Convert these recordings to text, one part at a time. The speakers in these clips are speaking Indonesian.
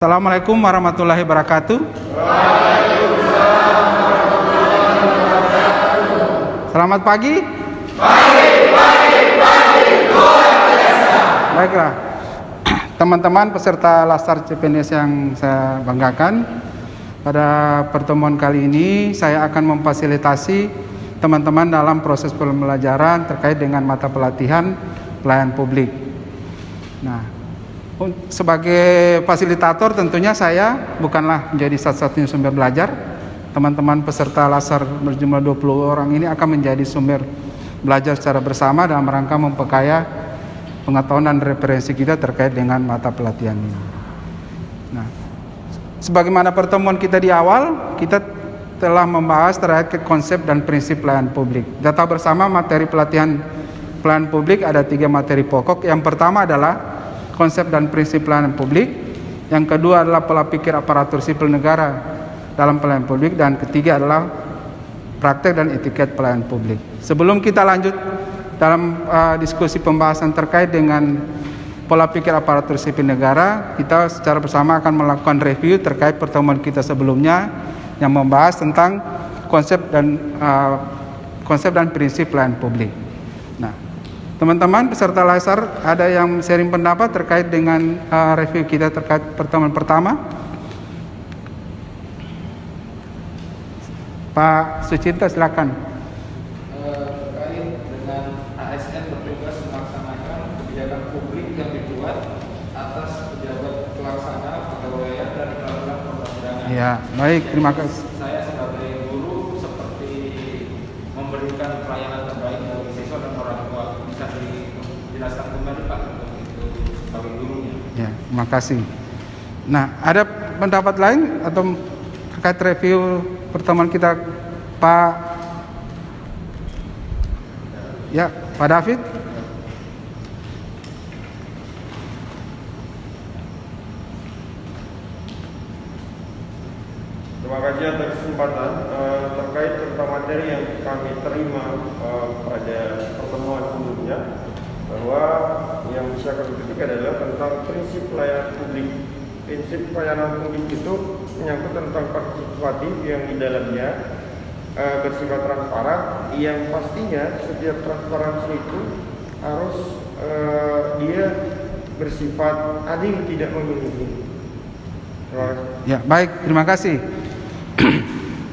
Assalamualaikum warahmatullahi wabarakatuh. Selamat pagi. Baiklah, teman-teman peserta Laskar CPNS yang saya banggakan, pada pertemuan kali ini saya akan memfasilitasi teman-teman dalam proses pembelajaran terkait dengan mata pelatihan pelayanan publik. Nah, sebagai fasilitator tentunya saya bukanlah menjadi satu-satunya sumber belajar. Teman-teman peserta Laskar berjumlah 20 orang ini akan menjadi sumber belajar secara bersama dalam rangka memperkaya pengetahuan dan referensi kita terkait dengan mata pelatihan ini. Nah, sebagaimana pertemuan kita di awal, kita telah membahas terkait konsep dan prinsip pelayanan publik. Kita tahu bersama materi pelatihan pelayanan publik ada 3 materi pokok. Yang pertama adalah konsep dan prinsip pelayanan publik. Yang kedua adalah pola pikir aparatur sipil negara dalam pelayanan publik. Dan ketiga adalah praktek dan etiket pelayanan publik. Sebelum kita lanjut dalam diskusi pembahasan terkait dengan pola pikir aparatur sipil negara, kita secara bersama akan melakukan review terkait pertemuan kita sebelumnya yang membahas tentang konsep dan prinsip pelayanan publik. Nah, teman-teman peserta Laskar, ada yang sharing pendapat terkait dengan review kita terkait pertemuan pertama? Pak Sucinta, silakan. Terkait dengan ASN bertugas melaksanakan kebijakan publik yang dibuat atas pejabat pelaksana, pegawai dan peraturan perundang-undangan. Ya, baik, terima kasih. Saya sebagai guru seperti memberikan pelayanan terbaik bagi siswa dan orang tua. Bisa dijelaskan kembali Pak untuk itu sebagai gurunya. Ya, terima kasih. Nah, ada pendapat lain atau terkait review pertemuan kita, Pak? Ya, Pak David. Terima kasih atas kesempatan terkait tentang materi yang kami terima pada pertemuan sebelumnya, bahwa yang bisa kami ketik adalah tentang prinsip pelayanan publik. Prinsip pelayanan publik itu menyangkut tentang partisipatif yang di dalamnya bersifat transparan, yang pastinya setiap transparansi itu harus dia bersifat adil, tidak memilih. Ya, baik, terima kasih.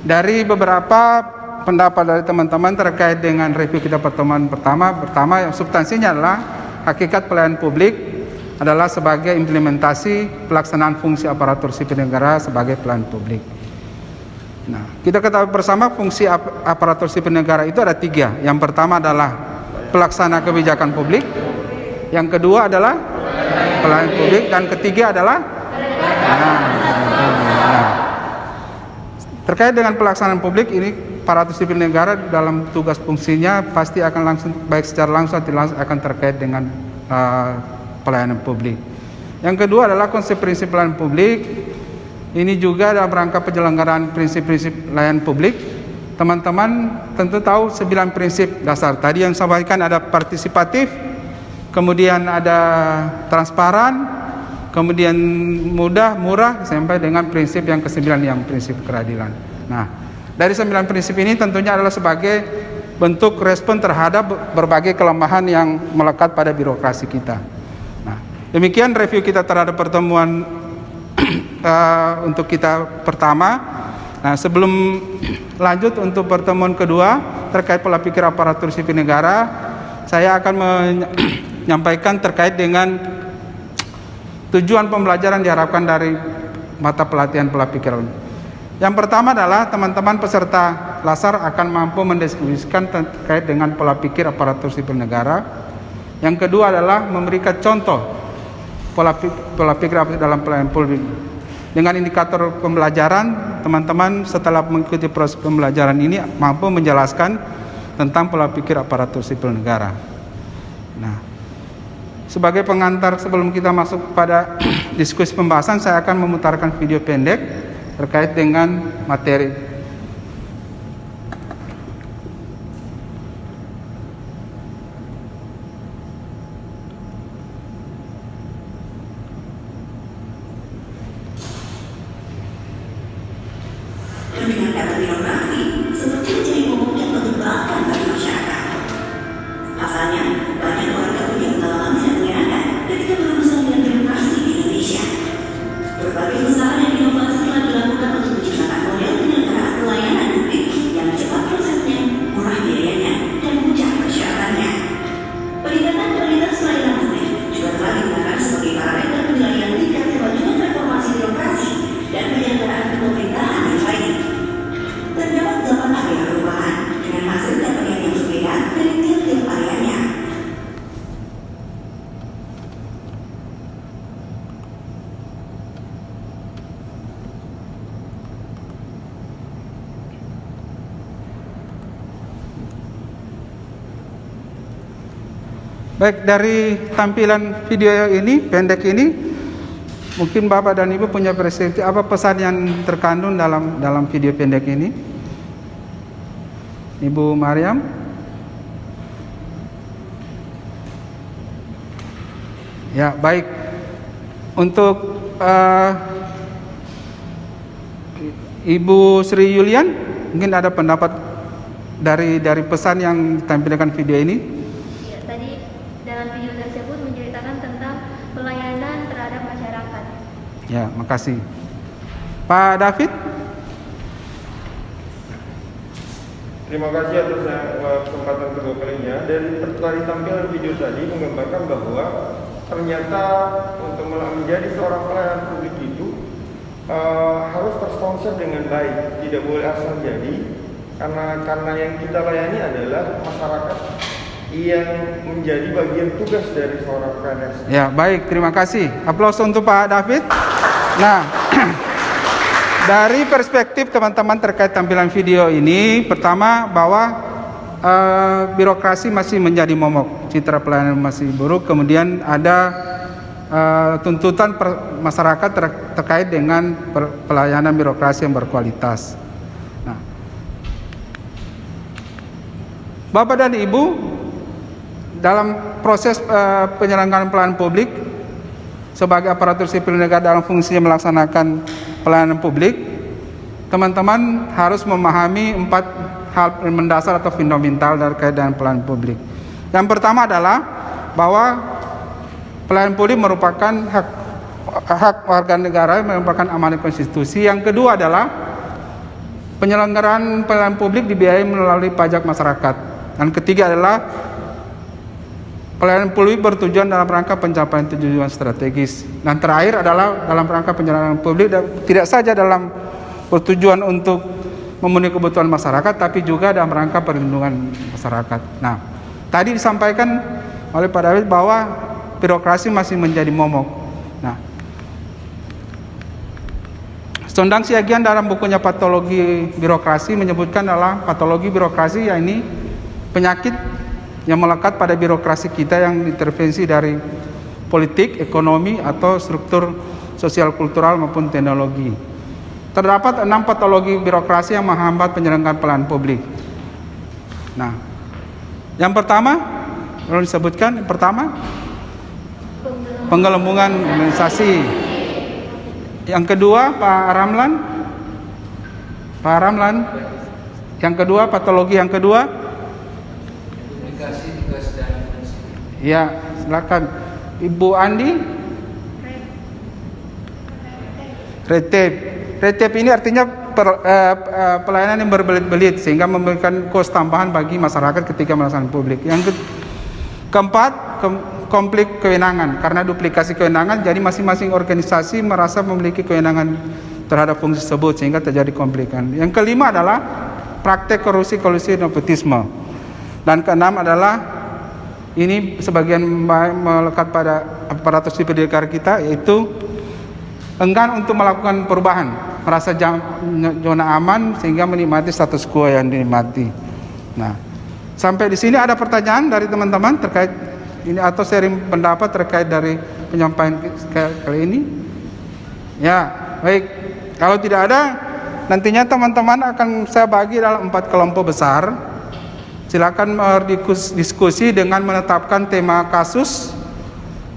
Dari beberapa pendapat dari teman-teman terkait dengan review kita pertemuan pertama yang substansinya adalah hakikat pelayanan publik adalah sebagai implementasi pelaksanaan fungsi aparatur sipil negara sebagai pelayanan publik. Nah, kita ketahui bersama fungsi aparatur sipil negara itu ada 3. Yang pertama adalah pelaksana kebijakan publik, yang kedua adalah pelayanan publik, dan ketiga adalah terkait dengan pelaksanaan publik ini, aparatur sipil negara dalam tugas fungsinya pasti akan langsung, baik secara langsung atau langsung, akan terkait dengan pelayanan publik. Yang kedua adalah konsep prinsip pelayanan publik. Ini juga dalam rangka penyelenggaraan prinsip-prinsip pelayanan publik. Teman-teman tentu tahu 9 prinsip dasar. Tadi yang saya sampaikan ada partisipatif, kemudian ada transparan, kemudian mudah, murah, sampai dengan prinsip yang ke-9 yang prinsip keadilan. Nah, dari 9 prinsip ini tentunya adalah sebagai bentuk respon terhadap berbagai kelemahan yang melekat pada birokrasi kita. Nah, demikian review kita terhadap pertemuan untuk kita pertama. Nah, sebelum lanjut untuk pertemuan kedua terkait pola pikir aparatur sipil negara, saya akan menyampaikan terkait dengan tujuan pembelajaran diharapkan dari mata pelatihan pola pikir. Yang pertama adalah teman-teman peserta Laskar akan mampu mendeskripsikan terkait dengan pola pikir aparatur sipil negara. Yang kedua adalah memberikan contoh pola pikir dalam pelayanan publik. Dengan indikator pembelajaran, teman-teman setelah mengikuti proses pembelajaran ini mampu menjelaskan tentang pola pikir aparatur sipil negara. Nah, sebagai pengantar sebelum kita masuk pada diskusi pembahasan, saya akan memutarkan video pendek terkait dengan materi. dan dengan kata birokrasi seperti menjadi momok yang menyebalkan bagi masyarakat. Pasalnya, banyak orang tak punya pengalaman dan menyenangkan ketika berurusan dengan birokrasi di Indonesia. Berbagai usaha dan inovasi telah dilakukan untuk menciptakan model penyelenggaraan pelayanan publik yang cepat prosesnya, murah biayanya, dan mudah persyaratannya. Peningkatan kualitas pelayanan publik juga telah digunakan sebagai parameter penilaian tingkat kemajuan reformasi birokrasi dan penyelenggaraan pemerintahan yang baik. Terdapat 8 area perubahan dengan hasil capaian yang berbeda dari tiap-tiap areanya. Baik, dari tampilan video ini, pendek ini, mungkin Bapak dan Ibu punya perspektif apa pesan yang terkandung dalam video pendek ini? Ibu Mariam? Ya, baik. Untuk Ibu Sri Yulian, mungkin ada pendapat dari pesan yang ditampilkan video ini? Ya, tadi dalam video tersebut menceritakan tentang pelayanan terhadap masyarakat. Ya, makasih. Pak David? Terima kasih atas kesempatan kedua kalinya. Dari tampilan video tadi menggambarkan bahwa ternyata untuk menjadi seorang pelayan publik itu harus tersponsor dengan baik, tidak boleh asal jadi, karena yang kita layani adalah masyarakat yang menjadi bagian tugas dari seorang PNS. Ya, baik, terima kasih. Aplaus untuk Pak David. Nah, dari perspektif teman-teman terkait tampilan video ini, pertama bahwa birokrasi masih menjadi momok, citra pelayanan masih buruk, kemudian ada tuntutan masyarakat terkait dengan pelayanan birokrasi yang berkualitas. Nah, Bapak dan Ibu, dalam proses penyelenggaraan pelayanan publik sebagai aparatur sipil negara dalam fungsinya melaksanakan pelayanan publik, teman-teman harus memahami 4 hal mendasar atau fundamental terkait dengan pelayanan publik. Yang pertama adalah bahwa pelayanan publik merupakan hak warga negara, merupakan amanat konstitusi. Yang kedua adalah penyelenggaraan pelayanan publik dibiayai melalui pajak masyarakat. Dan ketiga adalah pelayanan publik bertujuan dalam rangka pencapaian tujuan strategis. Dan terakhir adalah dalam rangka penyelenggaraan publik tidak saja dalam bertujuan untuk memenuhi kebutuhan masyarakat, tapi juga dalam rangka perlindungan masyarakat. Nah, tadi disampaikan oleh Pak David bahwa birokrasi masih menjadi momok. Nah, Sondang Siagian dalam bukunya Patologi Birokrasi menyebutkan adalah patologi birokrasi, yakni penyakit yang melekat pada birokrasi kita yang intervensi dari politik, ekonomi, atau struktur sosial kultural maupun teknologi. Terdapat 6 patologi birokrasi yang menghambat penyelenggaraan pelayanan publik. Nah, yang pertama, belum disebutkan, yang pertama penggelembungan organisasi. Yang kedua, Pak Ramlan. Pak Ramlan. Yang kedua, patologi yang kedua. Duplikasi tugas dan fungsi. Ya, silakan. Ibu Andi. Red tape. Red tape ini artinya pelayanan yang berbelit-belit sehingga memberikan kos tambahan bagi masyarakat ketika melaksanakan publik. Yang keempat, konflik kewenangan. Karena duplikasi kewenangan, jadi masing-masing organisasi merasa memiliki kewenangan terhadap fungsi tersebut sehingga terjadi konflikan. Yang kelima adalah praktek korupsi, kolusi, nepotisme. Dan keenam adalah ini sebagian melekat pada aparatur sipil negara kita, yaitu enggan untuk melakukan perubahan, merasa zona aman sehingga menikmati status quo yang dinikmati. Nah, sampai di sini ada pertanyaan dari teman-teman terkait ini atau sharing pendapat terkait dari penyampaian kali ini? Ya, baik. Kalau tidak ada, nantinya teman-teman akan saya bagi dalam 4 kelompok besar. Silakan berdiskusi dengan menetapkan tema kasus.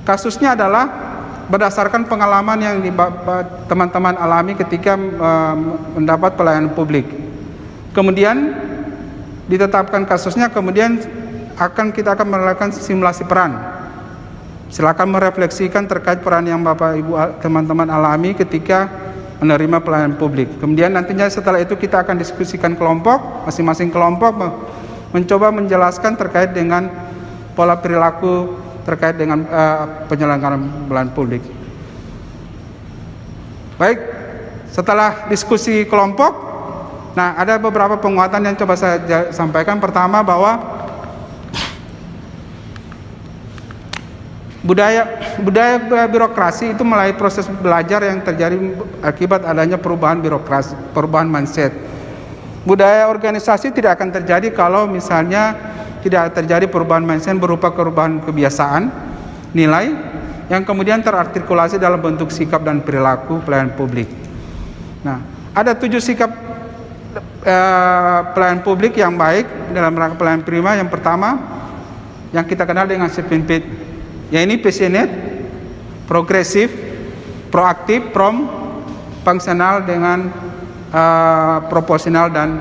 Kasusnya adalah berdasarkan pengalaman yang teman-teman alami ketika mendapat pelayanan publik. Kemudian ditetapkan kasusnya, kemudian kita akan melakukan simulasi peran. Silakan merefleksikan terkait peran yang Bapak Ibu teman-teman alami ketika menerima pelayanan publik. Kemudian nantinya setelah itu kita akan diskusikan kelompok, masing-masing kelompok mencoba menjelaskan terkait dengan pola perilaku terkait dengan penyelenggaraan pelayanan publik. Baik, setelah diskusi kelompok, nah ada beberapa penguatan yang coba saya sampaikan. Pertama, bahwa budaya birokrasi itu melalui proses belajar yang terjadi akibat adanya perubahan birokrasi, perubahan mindset. Budaya organisasi tidak akan terjadi kalau misalnya tidak terjadi perubahan mindset berupa perubahan kebiasaan, nilai yang kemudian terartikulasi dalam bentuk sikap dan perilaku pelayanan publik. Nah, ada 7 sikap pelayanan publik yang baik dalam rangka pelayanan prima. Yang pertama, yang kita kenal dengan 7P, yaitu passionate, progresif, proaktif, prompt, fungsional dengan proporsional dan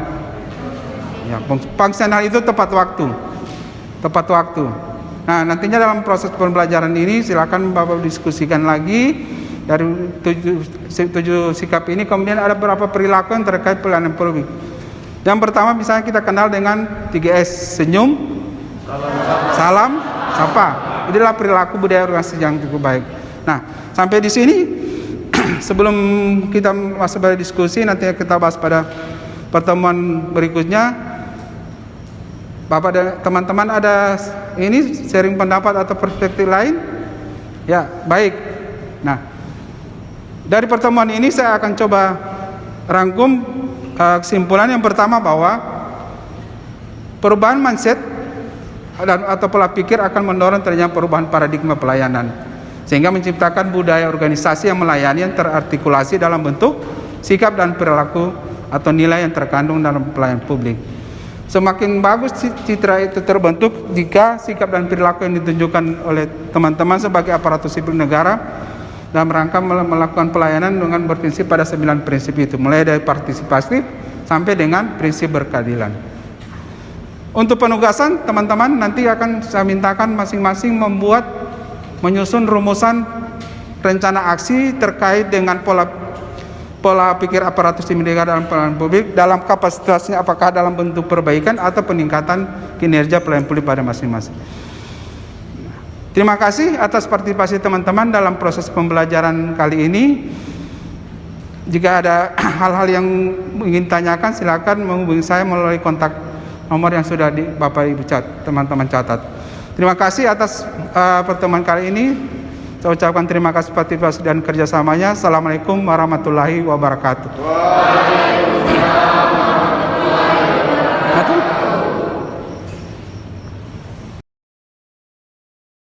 fungsional itu tepat waktu. Nah, nantinya dalam proses pembelajaran ini silakan Bapak diskusikan lagi dari 7 sikap ini. Kemudian ada beberapa perilaku yang terkait pelayanan publik. Yang pertama misalnya kita kenal dengan 3S, senyum, salam, sapa. Inilah perilaku budaya organisasi yang cukup baik. Nah, sampai di sini sebelum kita masuk pada diskusi, nanti kita bahas pada pertemuan berikutnya. Bapak dan teman-teman ada ini sharing pendapat atau perspektif lain? Ya, baik. Nah, dari pertemuan ini saya akan coba rangkum kesimpulan. Yang pertama, bahwa perubahan mindset atau pola pikir akan mendorong terjadinya perubahan paradigma pelayanan, sehingga menciptakan budaya organisasi yang melayani yang terartikulasi dalam bentuk sikap dan perilaku atau nilai yang terkandung dalam pelayanan publik. Semakin bagus citra itu terbentuk jika sikap dan perilaku yang ditunjukkan oleh teman-teman sebagai aparatur sipil negara dalam rangka melakukan pelayanan dengan berprinsip pada 9 prinsip itu, mulai dari partisipasi sampai dengan prinsip berkeadilan. Untuk penugasan, teman-teman nanti akan saya mintakan masing-masing menyusun rumusan rencana aksi terkait dengan pola pikir aparatur sipil negara dalam pelayanan publik dalam kapasitasnya, apakah dalam bentuk perbaikan atau peningkatan kinerja pelayanan publik pada masing-masing. Terima kasih atas partisipasi teman-teman dalam proses pembelajaran kali ini. Jika ada hal-hal yang ingin tanyakan, silakan menghubungi saya melalui kontak nomor yang sudah Bapak Ibu teman-teman catat. Terima kasih atas pertemuan kali ini. Saya ucapkan terima kasih partisipasi dan kerjasamanya. Assalamualaikum warahmatullahi wabarakatuh.